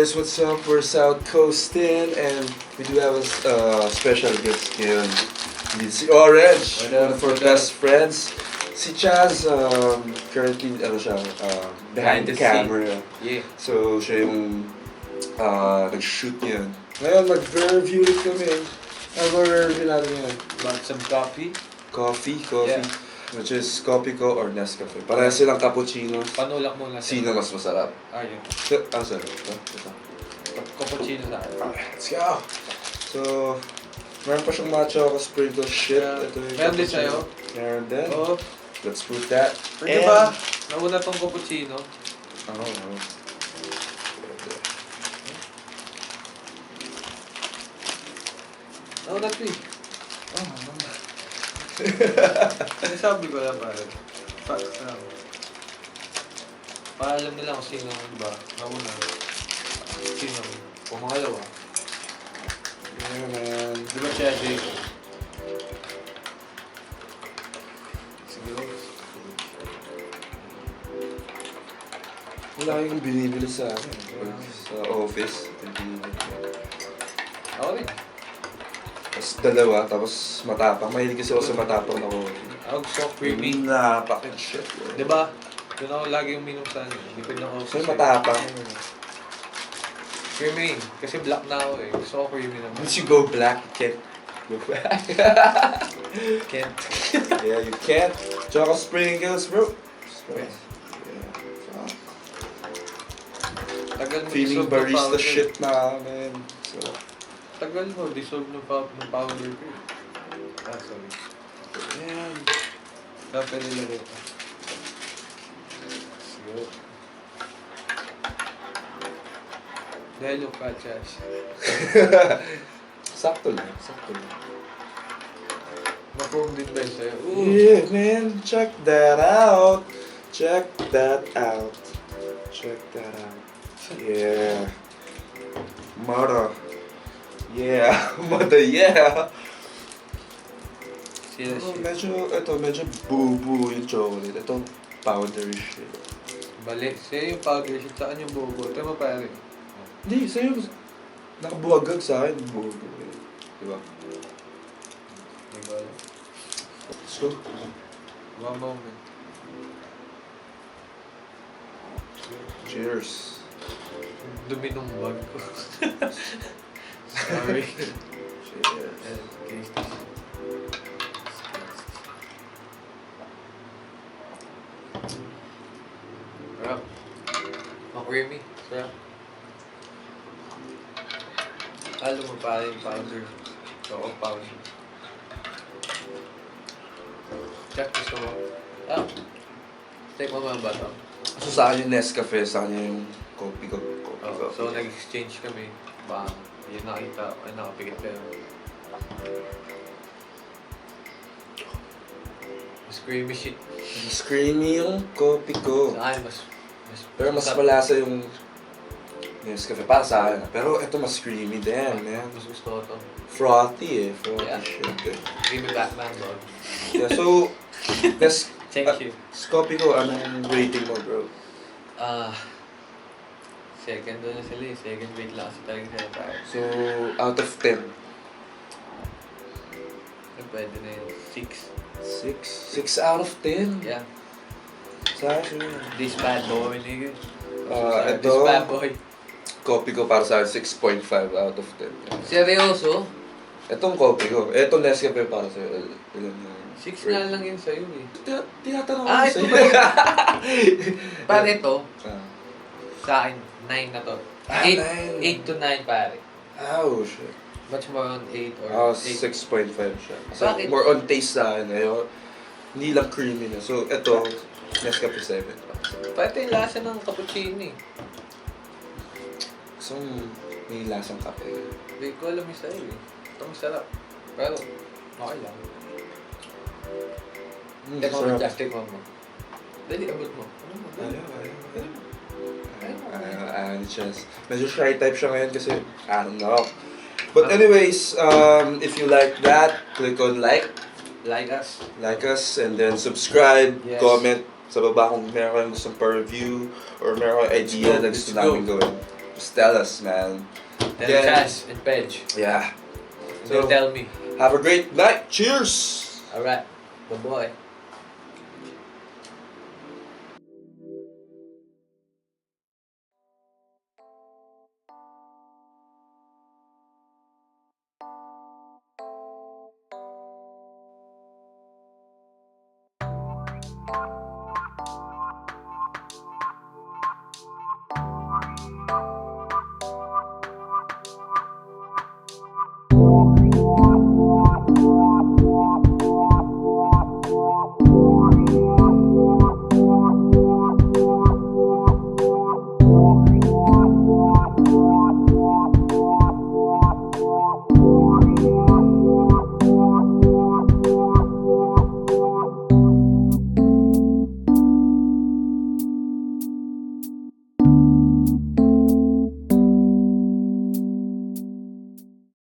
guys, what's up? We're South Coastin and we do have a special guest ngayon. Si Orange, one of our best friends. Si Chaz, currently, behind the camera. Yeah. So, siya yung nag-shoot niyan. Ngayon, mag-review ulit kami. Ano review natin ngayon? Want some coffee? Coffee. Yeah. Which is Coffee Co or Nescafe. Parehas silang cappuccino. Panulak muna. Sino mas masarap? Ayun. Sarap. Cappuccino sa akin. Let's go! So, meron pa siyang matcha ako sprinkle shit. Yeah. Ito yung Meron din cappuccino. sa'yo? Meron din. Oo. Let's put that. Pwede ba? Nauna tong cappuccino. Oo. Nauna to eh. Sabi ko lang pare. Facts lang. Para alam nila kung sino ang ba. Nauna. Sino. Kung mangalawa. Yeah, man. Di ba siya Jake? Sige. Wala yung binibili sa akin. Sa office. Ako rin. Tapos dalawa, tapos matapang. Mahilig kasi ako sa matapang na coffee. Ako gusto ko creamy. Napakin shit. Di ba? Doon ako lagi uminom sa ano. Hindi ko na ako So matapang. Creamy. Kasi black na ako eh. Gusto ko creamy naman. Once you go black, you can't go back. Can't. Yeah, you can't. Tsaka sprinkles, bro. Okay. Yeah. Tagal mo Feeling dissolve ng barista powder. shit na, man. So, Tagal mo dissolve ng powder ko eh. Ah, sorry. man. Dapat nilagay ko. Sige. Dahil yung kachas. Sakto lang. Na-prone din ba yun sa'yo? Ooh! Yeah, man. Check that out. Yeah. Mara. Yeah. Mother, yeah. Sila Oh, medyo boo-boo yung chocolate. Ito, powdery shit. Bali. Sa'yo yung powder shit. Saan yung bobo? Tama pare. Hindi, sa'yo, nakabuhagag sa akin, boo-boo. Diba? Diba? Let's go. One moment. Cheers. Dumi nung bag ko. Sorry. Cheers. Okay. Sarap. Creamy. Sarap. Halo mo pa yung powder. Oo, powder. Check, gusto mo. Ah. Take mo mga bata. So sa akin yung Nescafe, sa kanya yung coffee ko. Oh, so nag-exchange kami. Bang. Yun nakita. Ay, nakapigit kayo. Mas creamy shit. Mas creamy yung coffee ko. Sa akin, mas Pero mas malasa yung Nescafe para sa akin. Pero ito mas creamy din, man. Mas gusto ko to. Frothy eh. Frothy Yeah. shit. Give me Batman, dog. Yeah, so, Thank you. Sa coffee ko, anong rating mo, bro? Second doon na sila eh. Second rate lang kasi talaga sila tayo. So, out of 10. Pwede na yun. 6. 6? 6 out of 10? Yeah. Sa akin yun. This bad boy, nigga. Ito, This bad boy. coffee ko para sa akin, 6.5 out of 10. Seryoso? Itong coffee ko. Itong Nescafe para sa ilan yun. 6 na lang yun sa'yo eh. Tinatanong Ah, ko ito sa'yo. ba? Pare ito, Ah. sa akin, 9 na to. Ah, 8 9. to 9 pare. Oh, shit. Much more on 8 or 8. 6.5 siya. So, Bakit? more on taste sa akin. Hindi lang creamy na. So, ito, Nescafe 7. Pati yung lasa ng cappuccino eh. So, may lasang kape. Hindi ko alam yung sa'yo eh. Ito masarap. Pero, okay lang. Take mo, just take mo. Dali, abot mo. Ano mo? Just, medyo shy type siya ngayon kasi, I don't know. But anyways, if you like that, click on like Like us. and then subscribe, Yes. comment sa baba kung meron kayong gustong pa-review or meron kayong idea na gusto Let's go. namin gawin. tell us, man. Tell Yeah. Chaz and Pedge. Yeah. So So, tell me. have a great night. Cheers! Alright. Bye-bye.